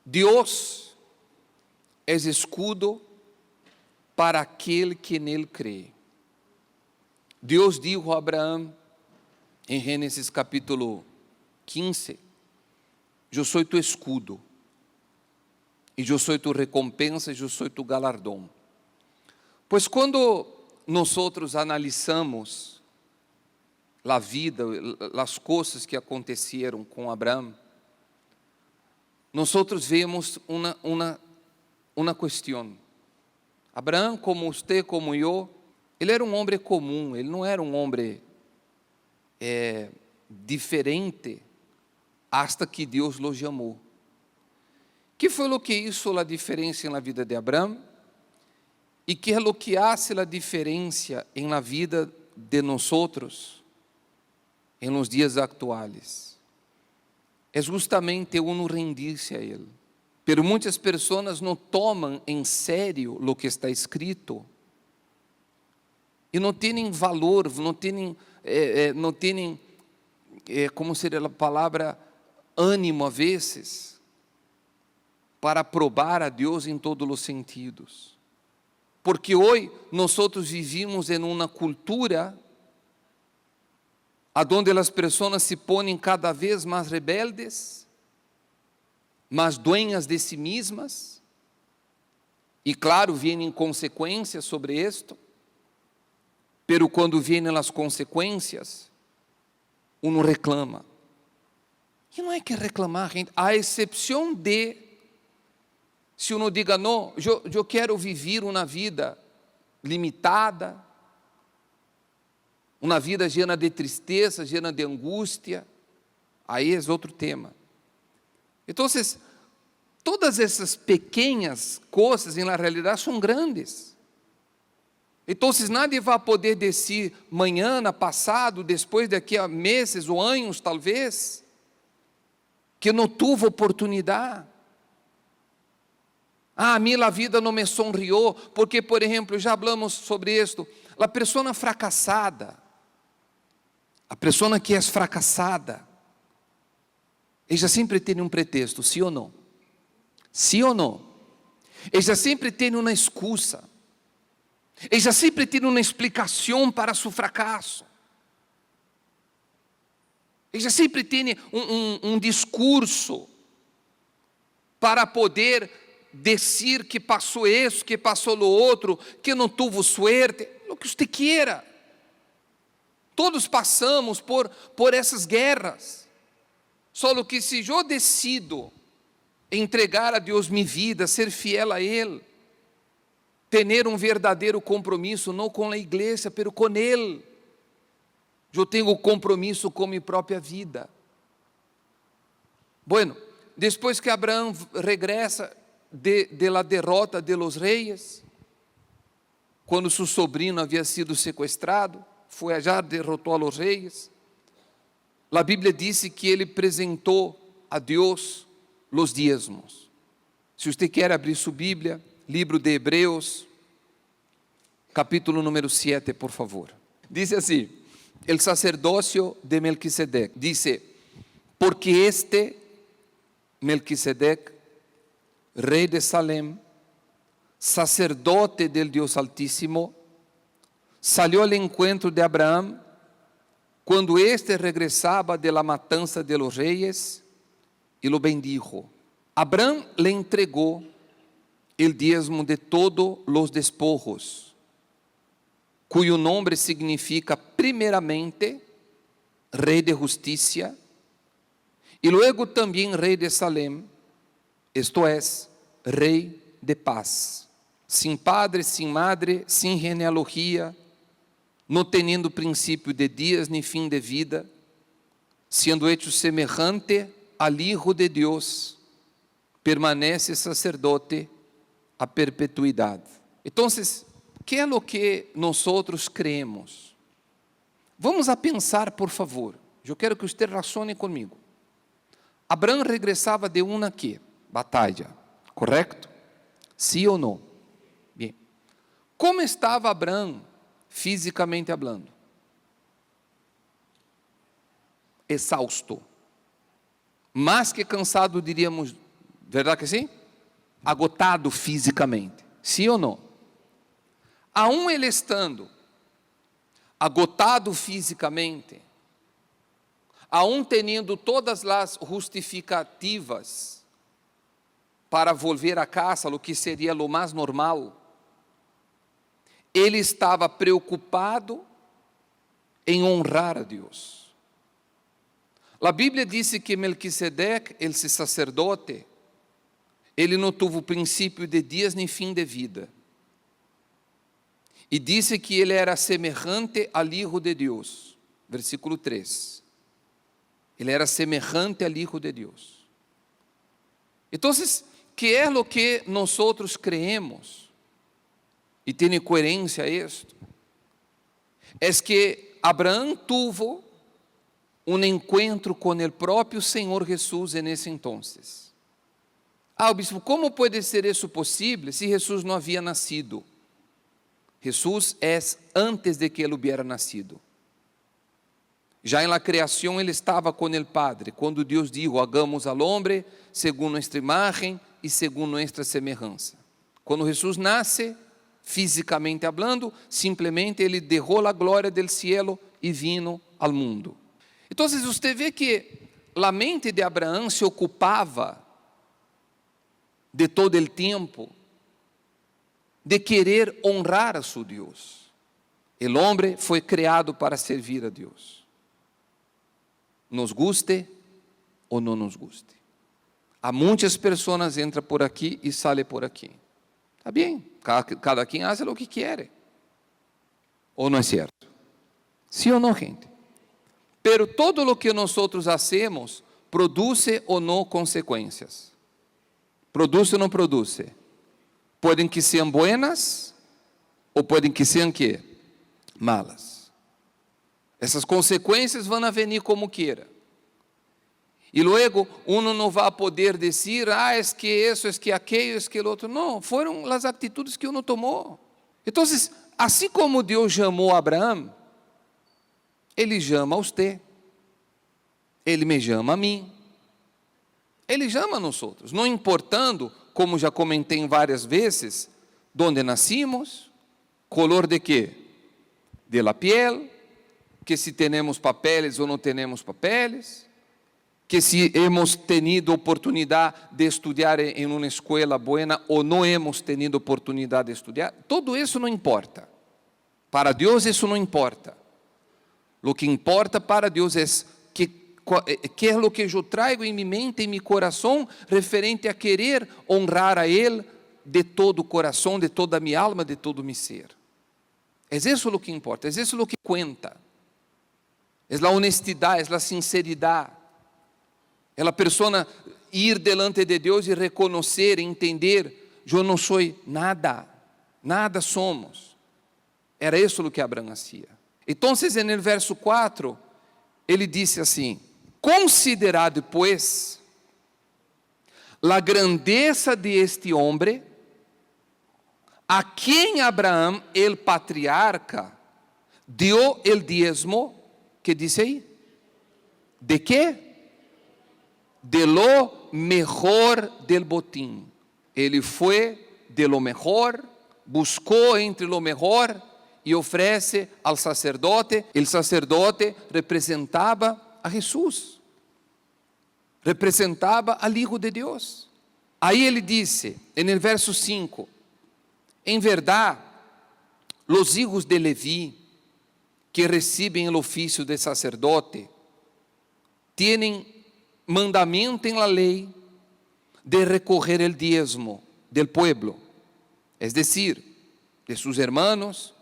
Deus é escudo para aquele que nele crê. Deus disse a Abraão, em Gênesis capítulo 15, eu sou tu escudo, e eu sou tu recompensa, e eu sou tu galardão. Pois quando nós analisamos a vida, as coisas que aconteceram com Abraão, nós vemos uma questão. Abraão, como você, como eu, ele era um homem comum, ele não era um homem diferente, hasta que Deus o chamou. Que foi o que hizo a diferença na vida de Abraão? E que é o que hace a diferença em la vida de nós em los dias atuais? É justamente uno rendir-se a Ele. Pero muitas pessoas não tomam em sério o que está escrito e não têm valor, não têm, como seria a palavra, ânimo a vezes, para probar a Deus em todos os sentidos. Porque hoje nós vivimos em uma cultura onde as pessoas se põem cada vez mais rebeldes, mais dueñas de si mesmas, e claro, vêm consequências sobre isto, pero quando vêm as consequências, uno reclama. E não é que reclamar, gente, a exceção de, se uno diga, não, eu quero viver uma vida limitada, uma vida llena de tristeza, llena de angústia, aí é outro tema. Então, todas essas pequenas coisas, na realidade, são grandes. Então, nadie vai poder dizer amanhã, passado, depois daqui a meses ou anos, talvez, que não tive oportunidade. A mim a vida não me sonriu, porque, por exemplo, já falamos sobre isto, a pessoa fracassada, a pessoa que é fracassada, ela sempre tem um pretexto, sim ou não? Sim ou não? Ela sempre tem uma excusa, ela sempre tem uma explicação para seu fracasso, ela sempre tem um discurso para poder dizer que passou isso, que passou o outro, que não teve suerte, o que você queira. Todos passamos por essas guerras. Só que se eu decido entregar a Deus minha vida, ser fiel a Ele, ter um verdadeiro compromisso, não com a igreja, mas com Ele, eu tenho compromisso com minha própria vida. Bueno, depois que Abraão regressa de la derrota de los reis, quando seu sobrinho havia sido sequestrado, foi allá, derrotou a los reis. A Bíblia disse que ele apresentou a Deus os dízimos. Se você quer abrir sua Bíblia, livro de Hebreus, capítulo número 7, por favor. Diz assim, el sacerdócio de Melquisedec, dice, porque este Melquisedec, rei de Salem, sacerdote del Dios Altísimo, salió al encuentro de Abraham quando este regressava de la matança de los reyes e lo bendijo. Abraham le entregou el diezmo de todos los despojos, cuyo nombre significa primeramente rei de justicia e luego também rei de Salem, esto es, rei de paz, sem padre, sem madre, sem genealogia, não tendo princípio de dias nem fim de vida, sendo hecho semejante al Hijo de Deus, permanece sacerdote a perpetuidade. Então, que é o que nós creemos? Vamos a pensar, por favor. Eu quero que você razone comigo. Abraão regressava de uma batalha, correto? Sim ou não? Bem. Como estava Abraão fisicamente hablando? Exausto. Mais que cansado, diríamos Verdade que sim? Agotado fisicamente. Sim ou não? Aún ele estando agotado fisicamente, aún tendo todas as justificativas para volver a casa, o que seria o mais normal, ele estava preocupado em honrar a Deus. A Bíblia disse que Melquisedeque, esse sacerdote, ele não teve princípio de dias nem fim de vida. E disse que ele era semelhante ao Hijo de Deus. Versículo 3. Ele era semelhante ao Hijo de Deus. Então, que é o que nós creemos? E tem coerência a isto. É que Abraão teve encontro com o próprio Senhor Jesus nesse entonces. Bispo, como pode ser isso possível se Jesus não havia nascido? Jesus é antes de que ele hubiera nascido. Já em la criação ele estava com o Padre, quando Deus dijo, hagamos al hombre segundo nuestra imagen e segundo nuestra semelhança. Quando Jesus nasce, fisicamente hablando, simplesmente ele derrou a glória del cielo e vino ao mundo. Então, você vê que a mente de Abraão se ocupava de todo o tempo de querer honrar a seu Deus. O homem foi criado para servir a Deus. Nos guste ou não nos guste. Há muitas pessoas entram por aqui e saem por aqui. Está bem, cada quem faz o que quer. Ou não é certo? Sim ou não, gente? Pero todo o que nós hacemos produz ou não consequências. Produz ou não produz? Podem que sejam buenas ou podem que sejam que malas. Essas consequências vão vir como queira. E logo, uno não vai poder dizer, é que isso, é que aquilo, é que o outro. Não, foram as atitudes que uno tomou. Então, assim como Deus chamou Abraão, Ele chama a você, Ele me chama a mim, Ele chama a nós outros, não importando, como já comentei várias vezes, onde nascimos, color de quê? De la piel, que se temos papeles ou não temos papeles, que se hemos tenido oportunidade de estudar em uma escola buena ou não hemos tenido oportunidade de estudar, tudo isso não importa. Para Deus isso não importa. O que importa para Deus é que é o que eu trago em minha mente, em meu coração, referente a querer honrar a Ele de todo o coração, de toda a minha alma, de todo o meu ser. É isso o que importa, é isso o que conta. É a honestidade, é a sinceridade. É a pessoa ir delante de Deus e reconhecer, entender, eu não sou nada, nada somos. Era isso o que Abraão fazia. Então, no verso 4, ele disse assim, considerad, pues, a grandeza de este homem, a quem Abraão, el patriarca, dio el diezmo, que diz aí? De quê? De lo mejor del botín. Ele foi de lo mejor, buscou entre lo mejor e oferece ao sacerdote. O sacerdote representava a Jesus, representava al Hijo de Deus. Aí ele disse, no verso 5, em verdade, os hijos de Leví, que recebem o ofício de sacerdote, têm mandamento en la ley de recoger el diezmo del pueblo, es decir, de sus hermanos,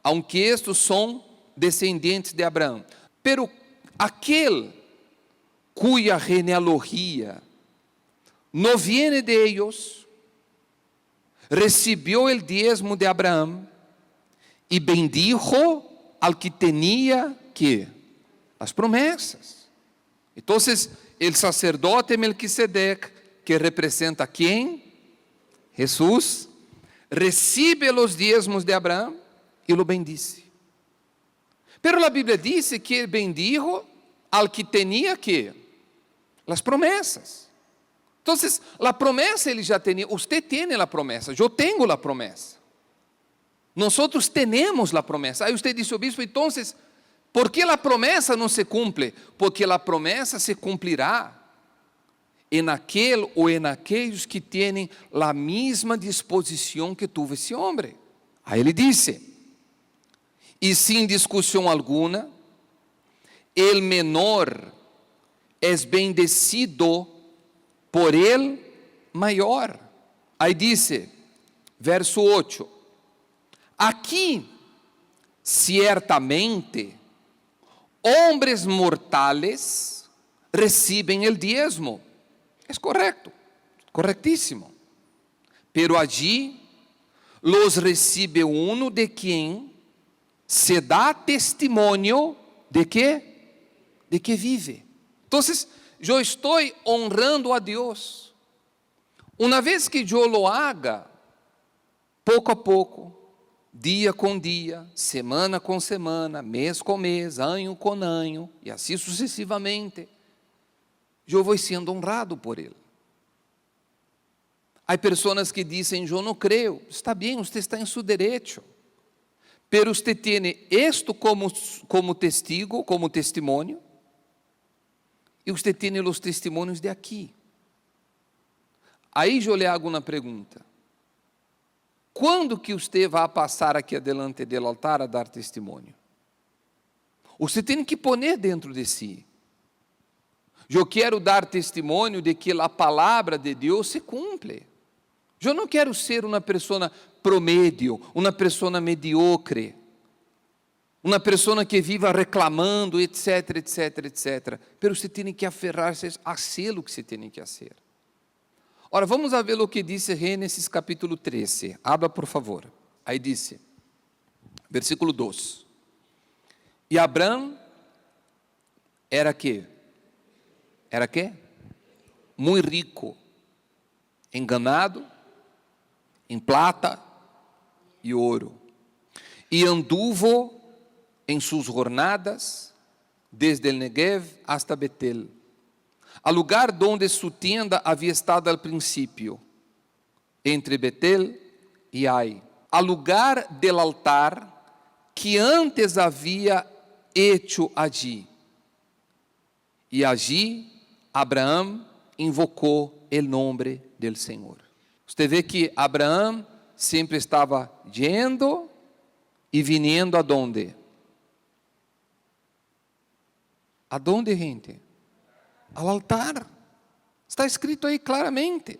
aunque estos son descendientes de Abraão. Pero aquel cuya genealogía no viene de ellos, recibió el diezmo de Abraão y bendijo al que tenía que as promessas. Então, o sacerdote Melquisedeque, que representa quem? Jesus, recebe os diezmos de Abraão e lo bendice. Pero a Bíblia diz que bendijo al que tinha que? As promessas. Entonces, la promesa ele já tinha, usted tiene la promesa, eu tenho la promesa. Nosotros tenemos la promesa. Aí usted dice, obispo, entonces, ¿por que la promesa não se cumple? Porque la promesa se cumprirá em aquele ou em aqueles que têm a mesma disposição que tuvo esse homem. Aí ele disse, e sem discussão alguma, el menor es bendecido por el maior. Aí disse, verso 8, aqui, ciertamente, hombres mortales recibem el diezmo. É correto, correctíssimo. Pero allí los recibe uno de quien se dá testimonio de que vive. Então, eu estou honrando a Deus. Uma vez que eu lo haga, pouco a pouco, dia com dia, semana com semana, mês com mês, ano com ano, e assim sucessivamente, eu vou sendo honrado por Ele. Há pessoas que dizem, eu não creio. Está bem, você está em seu direito. Pero você tem isto como testigo, como testemunho, e você tem os testemunhos de aqui. Aí eu lhe hago uma pergunta. Quando que você vai passar aqui adelante do altar a dar testemunho? Você tem que pôr dentro de si. Eu quero dar testemunho de que a palavra de Deus se cumpre. Eu não quero ser uma pessoa promédio, uma pessoa mediocre, uma pessoa que viva reclamando, etc, etc, etc. Pero você tem que aferrar-se a ser o que você tem que fazer. Ora, vamos a ver o que diz Gênesis capítulo 13. Abra, por favor. Aí diz, versículo 2. E Abrão era que? Era que? Muito rico, em ganado, em plata e ouro. E anduvo em suas jornadas, desde el Negev hasta Betel, al lugar donde su tienda havia estado al principio, entre Betel e Ai, al lugar del altar que antes havia hecho allí. E allí Abraão invocou o nome del Senhor. Você vê que Abraão sempre estava yendo e vindo aonde? Aonde, gente? Ao altar. Está escrito aí claramente.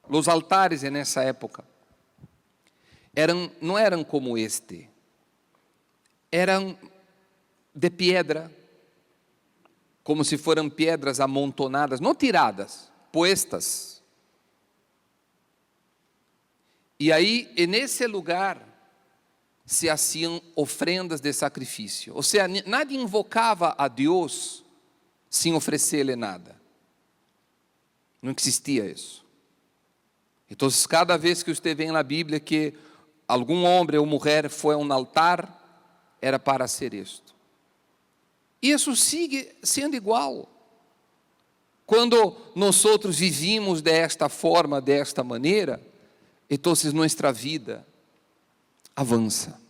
Os altares nessa época não eram como este. Eram de pedra, como se foram pedras amontonadas, não tiradas, puestas. E aí, nesse lugar, se haciam ofrendas de sacrifício. Ou seja, nadie invocava a Deus sem oferecer-lhe nada. Não existia isso. Então, cada vez que você vê na Bíblia que algum homem ou mulher foi a um altar, era para ser isto. E isso sigue sendo igual. Quando nós vivimos desta forma, desta maneira, então nossa vida avança.